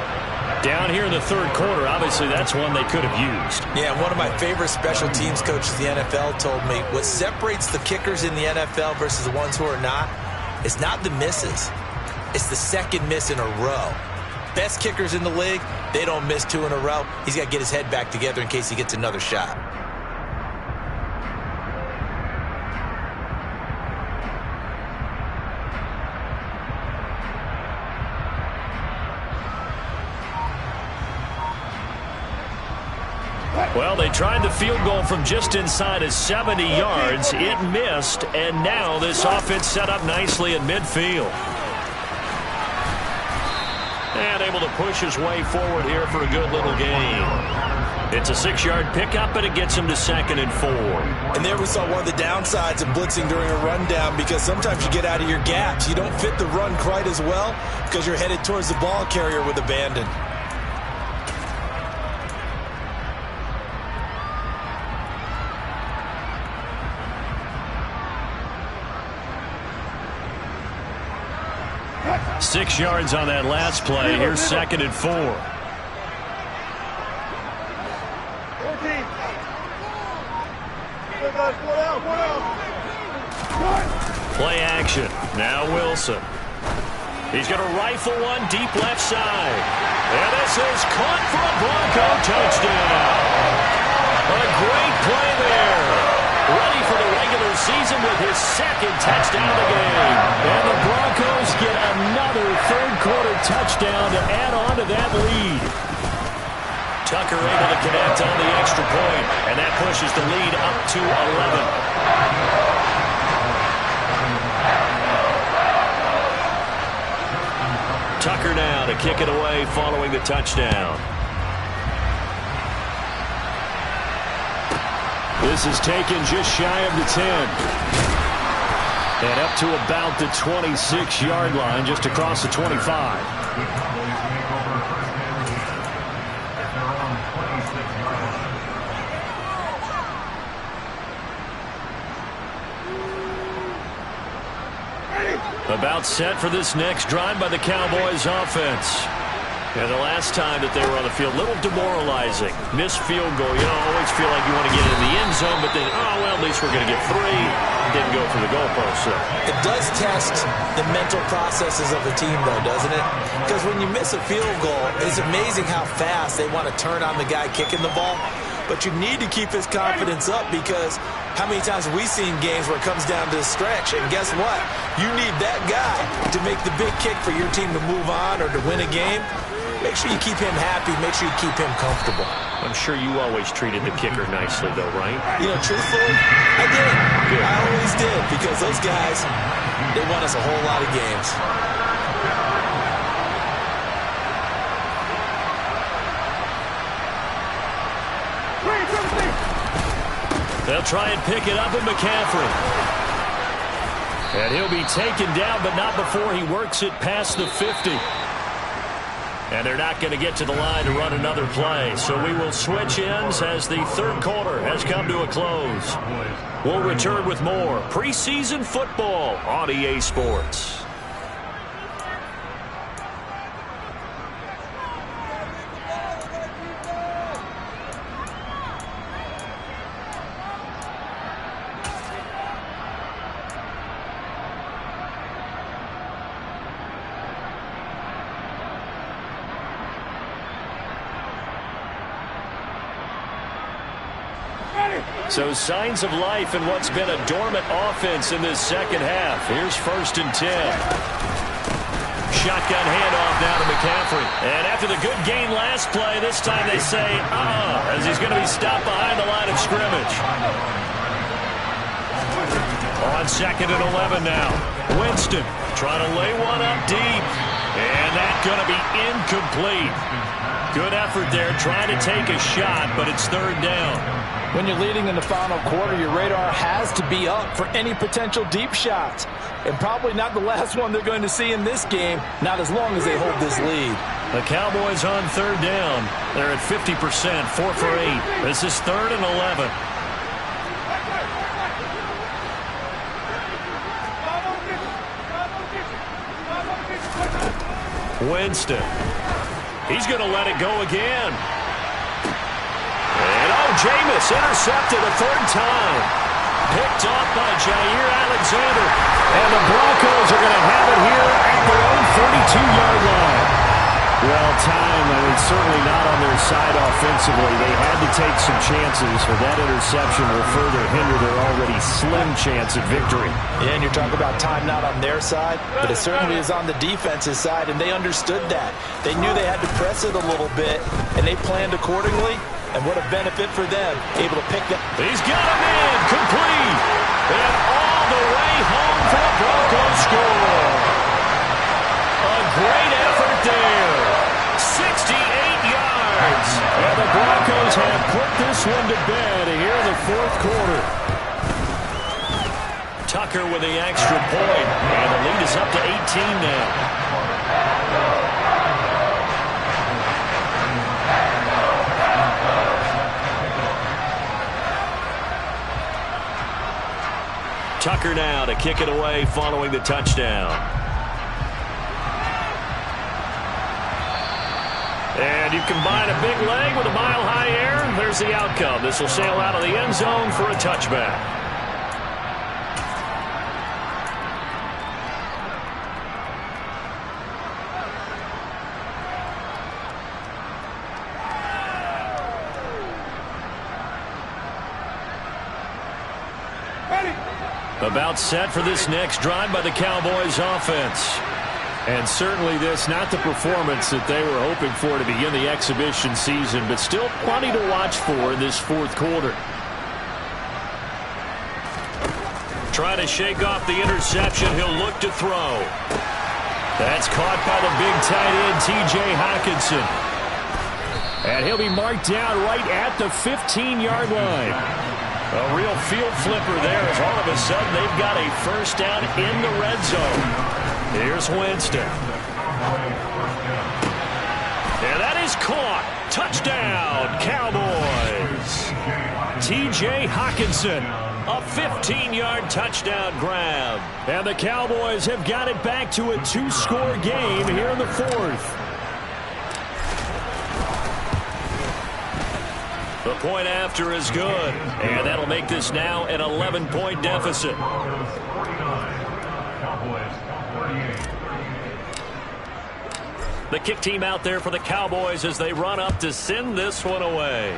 Down here in the third quarter, obviously that's one they could have used. Yeah, one of my favorite special teams coaches in the NFL told me what separates the kickers in the NFL versus the ones who are not is not the misses. It's the second miss in a row. Best kickers in the league, they don't miss 2 in a row. He's got to get his head back together in case he gets another shot. Well, they tried the field goal from just inside of 70 yards. It missed, and now this offense set up nicely in midfield. And able to push his way forward here for a good little gain. It's a 6-yard pickup, and it gets him to 2nd and 4. And there we saw one of the downsides of blitzing during a rundown, because sometimes you get out of your gaps. You don't fit the run quite as well because you're headed towards the ball carrier with abandon. Six yards on that last play. Here's 2nd and 4. 14. Play action. Now Wilson. He's going to rifle one deep left side. And this is caught for a Bronco touchdown. A great play there. Ready for the regular season with his second touchdown of the game. And the Broncos get another third-quarter touchdown to add on to that lead. Tucker able to connect on the extra point, and that pushes the lead up to 11. Tucker now to kick it away following the touchdown. This is taken just shy of the 10. And up to about the 26-yard line, just across the 25. The Cowboys make over first down at their own 26-yard line. About set for this next drive by the Cowboys offense. And the last time that they were on the field, a little demoralizing. Missed field goal. You know, always feel like you want to get into the end zone, but then, oh, well, at least we're going to get 3. Didn't go for the goalpost. So. It does test the mental processes of a team, though, doesn't it? Because when you miss a field goal, it's amazing how fast they want to turn on the guy kicking the ball. But you need to keep his confidence up, because how many times have we seen games where it comes down to the stretch? And guess what? You need that guy to make the big kick for your team to move on or to win a game. Make sure you keep him happy. Make sure you keep him comfortable. I'm sure you always treated the kicker nicely, though, right? You know, truthfully, I did. Good. I always did, because those guys, they won us a whole lot of games. They'll try and pick it up with McCaffrey. And he'll be taken down, but not before he works it past the 50. And they're not going to get to the line to run another play. So we will switch ends as the third quarter has come to a close. We'll return with more preseason football on EA Sports. So signs of life in what's been a dormant offense in this second half. Here's 1st and 10. Shotgun handoff now to McCaffrey. And after the good gain last play, this time they say, as he's going to be stopped behind the line of scrimmage. On 2nd and 11 now. Winston trying to lay one up deep. And that's going to be incomplete. Good effort there trying to take a shot, but it's 3rd down. When you're leading in the final quarter, your radar has to be up for any potential deep shots. And probably not the last one they're going to see in this game, not as long as they hold this lead. The Cowboys on 3rd down. They're at 50%, 4 for 8. This is 3rd and 11. Winston. He's going to let it go again. And Jameis intercepted a 3rd time. Picked off by Jair Alexander. And the Broncos are going to have it here at their own 32-yard line. Well, time, certainly not on their side offensively. They had to take some chances, for that interception will further hinder their already slim chance at victory. Yeah, and you're talking about time not on their side, but it certainly is on the defense's side, and they understood that. They knew they had to press it a little bit, and they planned accordingly, and what a benefit for them, able to pick that. He's got him in, complete, and all the way home for a Broncos score. A great effort there. 68 yards. And the Broncos have put this one to bed here in the 4th quarter. Tucker with the extra point. And the lead is up to 18 now. Tucker now to kick it away following the touchdown. And you combine a big leg with a mile-high air, there's the outcome. This will sail out of the end zone for a touchback. About set for this next drive by the Cowboys offense. And certainly this, not the performance that they were hoping for to begin the exhibition season, but still plenty to watch for in this fourth quarter. Trying to shake off the interception. He'll look to throw. That's caught by the big tight end, T.J. Hockenson. And he'll be marked down right at the 15-yard line. A real field flipper there as all of a sudden they've got a first down in the red zone. Here's Winston. And that is caught. Touchdown, Cowboys. T.J. Hockenson, a 15-yard touchdown grab. And the Cowboys have got it back to a 2-score game here in the fourth. The point after is good, and that'll make this now an 11-point deficit. The kick team out there for the Cowboys as they run up to send this one away.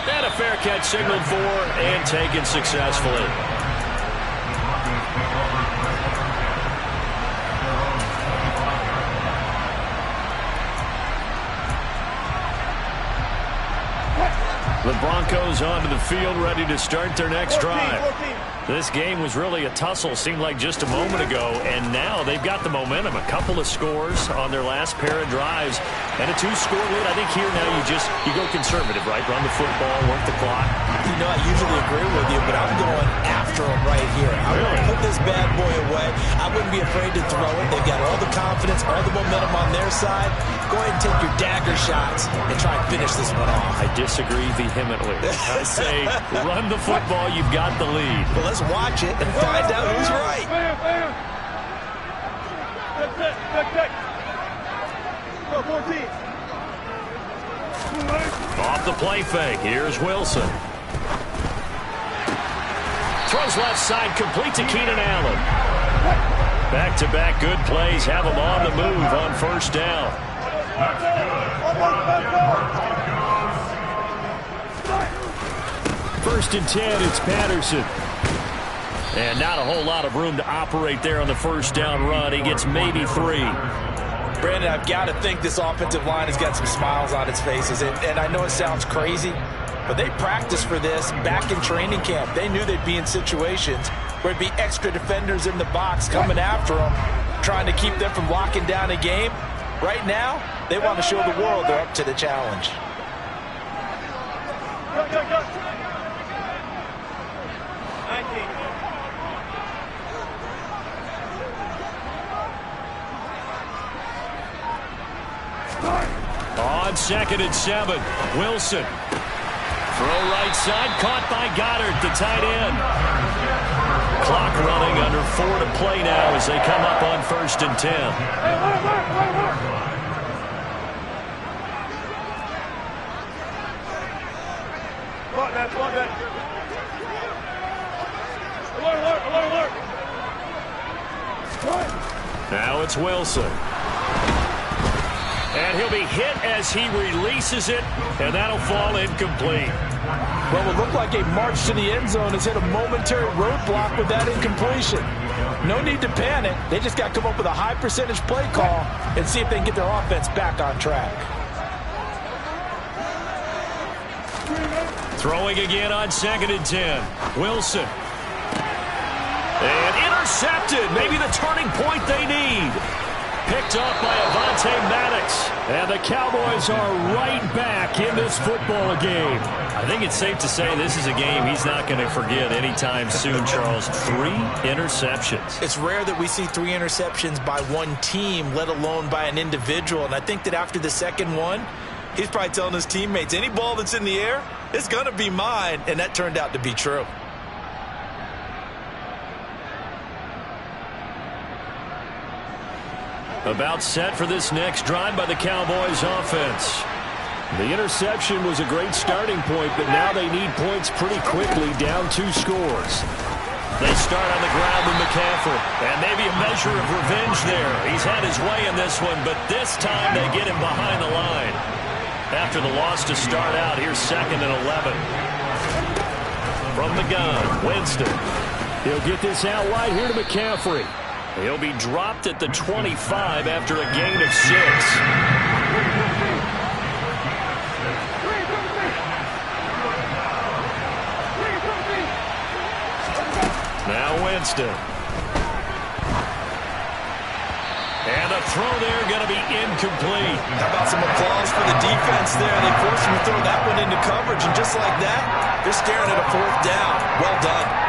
And a fair catch signaled for and taken successfully. The Broncos onto the field, ready to start their next drive. This game was really a tussle, seemed like just a moment ago, and now they've got the momentum. A couple of scores on their last pair of drives, and a 2-score lead. I think here now you go conservative, right? Run the football, work the clock. You know, I usually agree with you, but I'm going after them right here. I'm going to put this bad boy away. I wouldn't be afraid to throw it. They've got all the confidence, all the momentum on their side. Go ahead and take your dagger shots and try and finish this one off. I disagree vehemently. I say run the football. You've got the lead. Well, let's watch it and find out who's right. Off the play fake. Here's Wilson. Throws left side, complete to Keenan Allen. Back-to-back good plays have him on the move on first down. First and 10, it's Patterson. And not a whole lot of room to operate there on the first down run. He gets maybe 3. Brandon, I've got to think this offensive line has got some smiles on its faces. And I know it sounds crazy, but they practiced for this back in training camp. They knew they'd be in situations where it'd be extra defenders in the box coming after them, trying to keep them from locking down a game. Right now, they want to show the world they're up to the challenge. Go. 19. On 2nd and 7, Wilson. Throw right side, caught by Goddard, the tight end. Clock running, under 4 to play now as they come up on 1st and 10. Alert. Now it's Wilson. And he'll be hit as he releases it, and that'll fall incomplete. Well, it looked like a march to the end zone has hit a momentary roadblock with that incompletion. No need to panic. They just got to come up with a high percentage play call and see if they can get their offense back on track. Throwing again on 2nd and 10. Wilson. And intercepted. Maybe the turning point they need. Picked up by Avonte Maddox. And the Cowboys are right back in this football game. I think it's safe to say this is a game he's not going to forget anytime soon, Charles. 3 interceptions. It's rare that we see 3 interceptions by one team, let alone by an individual. And I think that after the second one, he's probably telling his teammates, any ball that's in the air, it's going to be mine. And that turned out to be true. About set for this next drive by the Cowboys offense. The interception was a great starting point, but now they need points pretty quickly, down 2 scores. They start on the ground with McCaffrey, and maybe a measure of revenge there. He's had his way in this one, but this time they get him behind the line. After the loss to start out, here's 2nd and 11. From the gun, Winston. He'll get this out wide here to McCaffrey. He'll be dropped at the 25 after a gain of 6. Now Winston. And a throw there going to be incomplete. How about some applause for the defense there? They forced him to throw that one into coverage, and just like that, they're staring at a 4th down. Well done.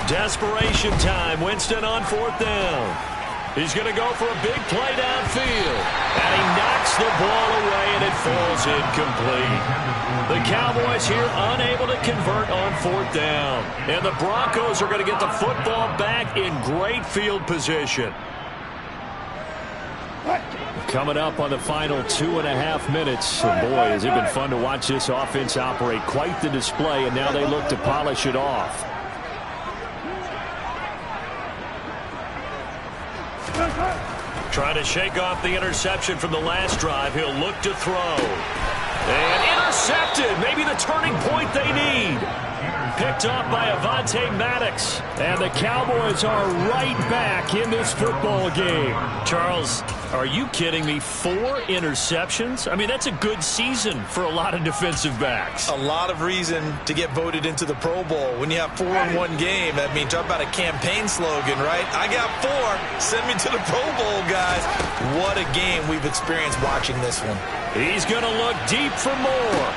Desperation time. Winston on 4th down. He's going to go for a big play downfield. And he knocks the ball away, and it falls incomplete. The Cowboys here unable to convert on 4th down. And the Broncos are going to get the football back in great field position. Coming up on the final 2.5 minutes. And boy, has it been fun to watch this offense operate. Quite the display, and now they look to polish it off. Trying to shake off the interception from the last drive. He'll look to throw. And intercepted. Maybe the turning point they need. Picked up by Avonte Maddox. And the Cowboys are right back in this football game. Charles, are you kidding me? 4 interceptions? I mean, that's a good season for a lot of defensive backs. A lot of reason to get voted into the Pro Bowl. When you have 4 in one game, I mean, talk about a campaign slogan, right? I got 4. Send me to the Pro Bowl, guys. What a game we've experienced watching this one. He's going to look deep for more.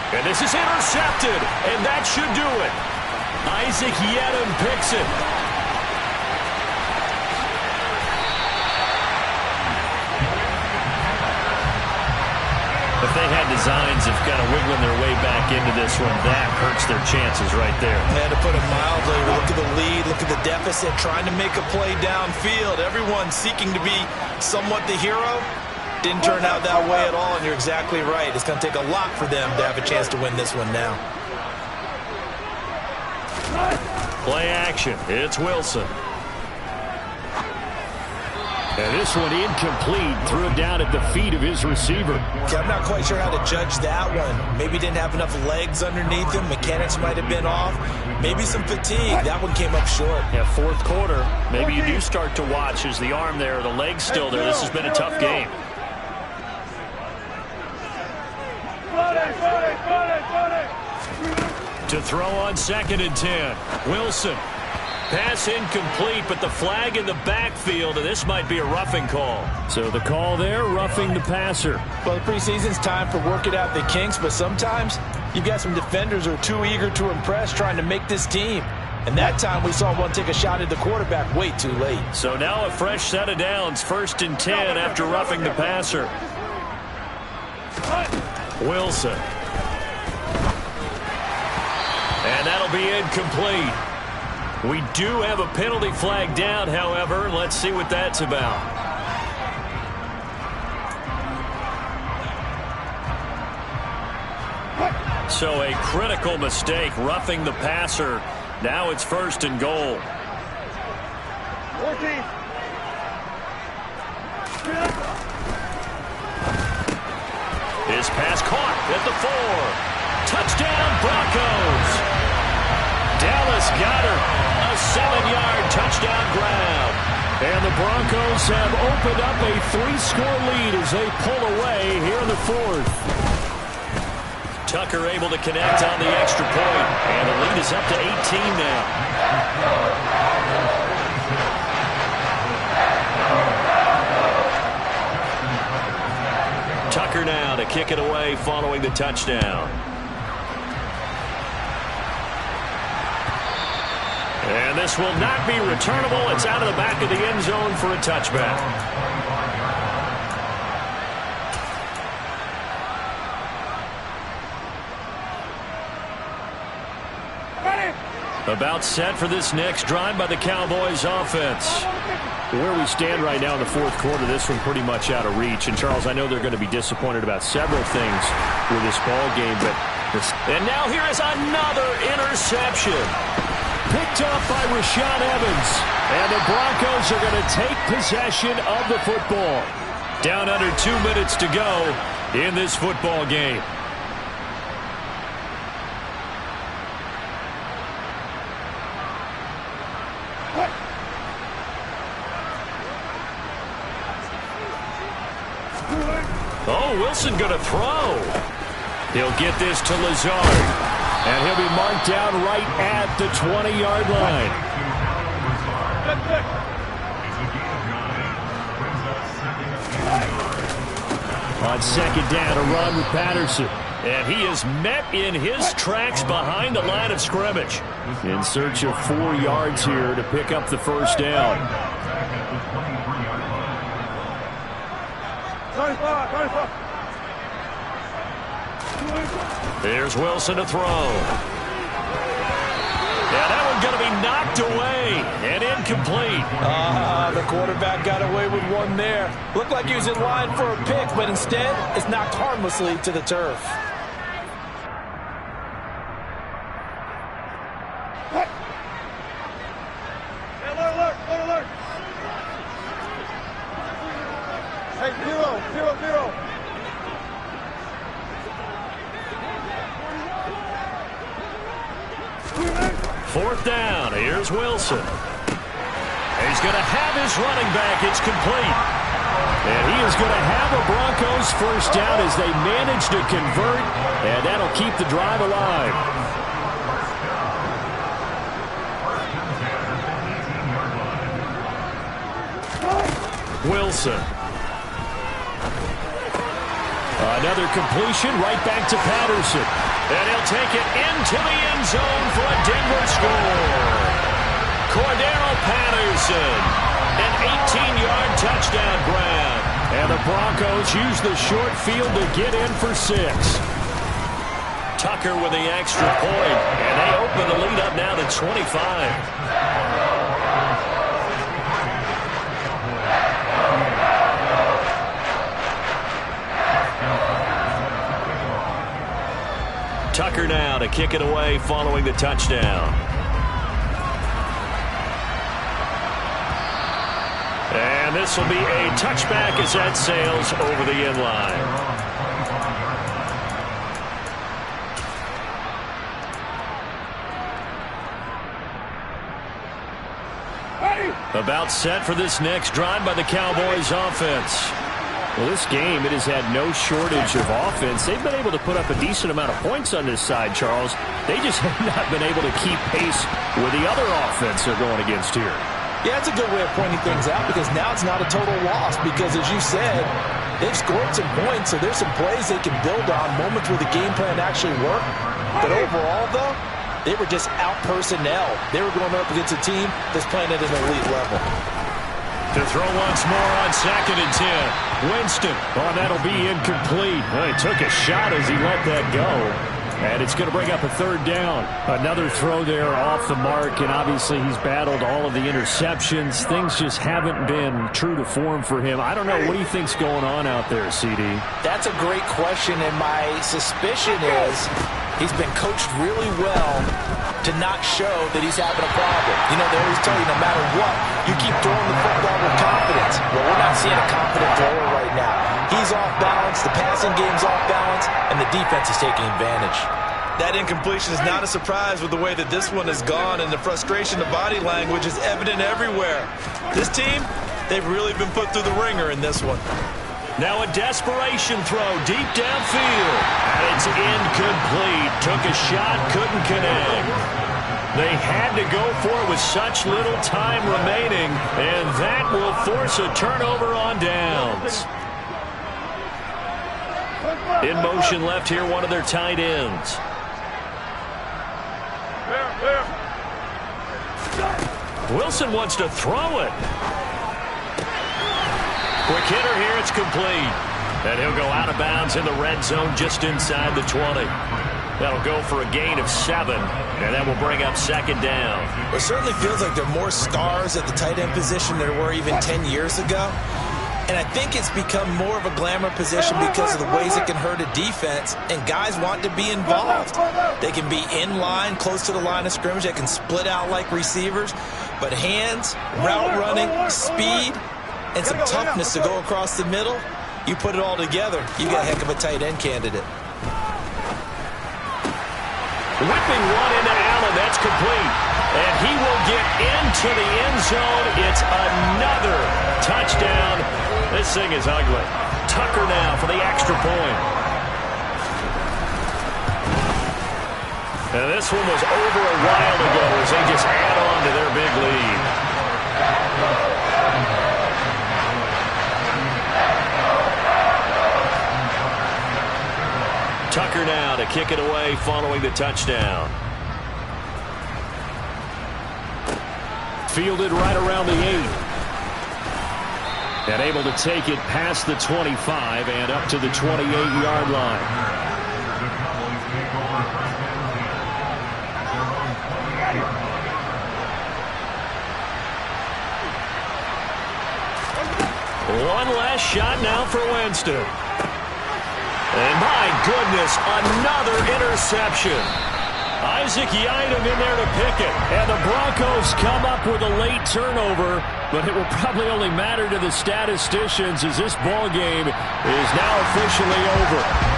And this is intercepted, and that should do it. Isaac Yedem picks it. If they had designs of kind of wiggling their way back into this one, that hurts their chances right there. And to put it mildly, look at the lead, look at the deficit, trying to make a play downfield. Everyone seeking to be somewhat the hero. Didn't turn out that way at all, and you're exactly right. It's going to take a lot for them to have a chance to win this one now. Play action. It's Wilson. And this one incomplete. Threw it down at the feet of his receiver. Okay, I'm not quite sure how to judge that one. Maybe didn't have enough legs underneath him. Mechanics might have been off. Maybe some fatigue. That one came up short. Yeah, 4th quarter. Maybe you do start to watch as the arm there, the leg's still there. This has been a tough game. To throw on 2nd and 10. Wilson. Pass incomplete, but the flag in the backfield, and this might be a roughing call. So the call there, roughing the passer. Well, the preseason's time for working out the kinks, but sometimes you've got some defenders who are too eager to impress, trying to make this team. And that time we saw one take a shot at the quarterback way too late. So now a fresh set of downs, 1st and 10 after roughing the passer. Wilson. And that'll be incomplete. We do have a penalty flag down, however. Let's see what that's about. So a critical mistake, roughing the passer. Now it's 1st and goal. 14. His pass caught at the 4. Touchdown, Broncos. Dallas Goedert, a 7-yard touchdown grab. And the Broncos have opened up a 3-score lead as they pull away here in the 4th. Tucker able to connect on the extra point. And the lead is up to 18 now. Tucker now to kick it away following the touchdown. And this will not be returnable. It's out of the back of the end zone for a touchback. About set for this next drive by the Cowboys offense. Where we stand right now in the fourth quarter, this one pretty much out of reach. And, Charles, I know they're going to be disappointed about several things with this ball game. And now here is another interception. Picked up by Rashaan Evans. And the Broncos are going to take possession of the football. Down under 2 minutes to go in this football game. Oh, Wilson going to throw. He'll get this to Lazard. And he'll be marked down right at the 20-yard line. On second down, a run with Patterson. And he is met in his tracks behind the line of scrimmage. In search of 4 yards here to pick up the first down. There's Wilson to throw. Yeah, that one's going to be knocked away and incomplete. The quarterback got away with one there. Looked like he was in line for a pick, but instead it's knocked harmlessly to the turf. Alert. Hey, 0-0. Fourth down. Here's Wilson. He's going to have his running back. It's complete. And he is going to have a Broncos first down as they manage to convert. And that'll keep the drive alive. Wilson. Another completion right back to Patterson. And he'll take it into the end zone for a Denver score. Cordero Patterson, an 18-yard touchdown grab. And the Broncos use the short field to get in for 6. Tucker with the extra point. And they open the lead up now to 25. Tucker now to kick it away following the touchdown. And this will be a touchback as that sails over the end line. About set for this next drive by the Cowboys offense. Well, this game, it has had no shortage of offense. They've been able to put up a decent amount of points on this side, Charles. They just have not been able to keep pace with the other offense they're going against here. Yeah, it's a good way of pointing things out because now it's not a total loss because, as you said, they've scored some points, so there's some plays they can build on, moments where the game plan actually worked. But overall, though, they were just out personnel. They were going up against a team that's playing at an elite level. To throw once more on 2nd and 10. Winston. Oh, that'll be incomplete. Well, he took a shot as he let that go. And it's going to bring up a 3rd down. Another throw there off the mark, and obviously he's battled all of the interceptions. Things just haven't been true to form for him. I don't know. What do you think's going on out there, CD? That's a great question, and my suspicion is he's been coached really well to not show that he's having a problem. You know, they always tell you no matter what, you keep throwing the football with confidence. Well, we're not seeing a confident thrower right now. He's off balance, the passing game's off balance, and the defense is taking advantage. That incompletion is not a surprise with the way that this one has gone, and the frustration, the body language is evident everywhere. This team, they've really been put through the ringer in this one. Now a desperation throw deep downfield. And it's incomplete. Took a shot, couldn't connect. They had to go for it with such little time remaining, and that will force a turnover on downs. In motion left here, one of their tight ends. Wilson wants to throw it. Quick hitter here, it's complete. And he'll go out of bounds in the red zone just inside the 20. That'll go for a gain of 7, and that will bring up second down. It certainly feels like there are more stars at the tight end position than there were even 10 years ago. And I think it's become more of a glamour position because of the ways it can hurt a defense, and guys want to be involved. They can be in line, close to the line of scrimmage. They can split out like receivers. But hands, route running, speed, and some toughness to go across the middle, you put it all together, you got a heck of a tight end candidate. Whipping one into Allen. That's complete. And he will get into the end zone. It's another touchdown. This thing is ugly. Tucker now for the extra point. And this one was over a while ago as they just add on to their big lead. Tucker now to kick it away following the touchdown. Fielded right around the 8. And able to take it past the 25 and up to the 28-yard line. The Cowboys take over first down at their own 28-yard line. One last shot now for Winston. And my goodness, another interception. Isaac Yiadom in there to pick it. And the Broncos come up with a late turnover, but it will probably only matter to the statisticians as this ball game is now officially over.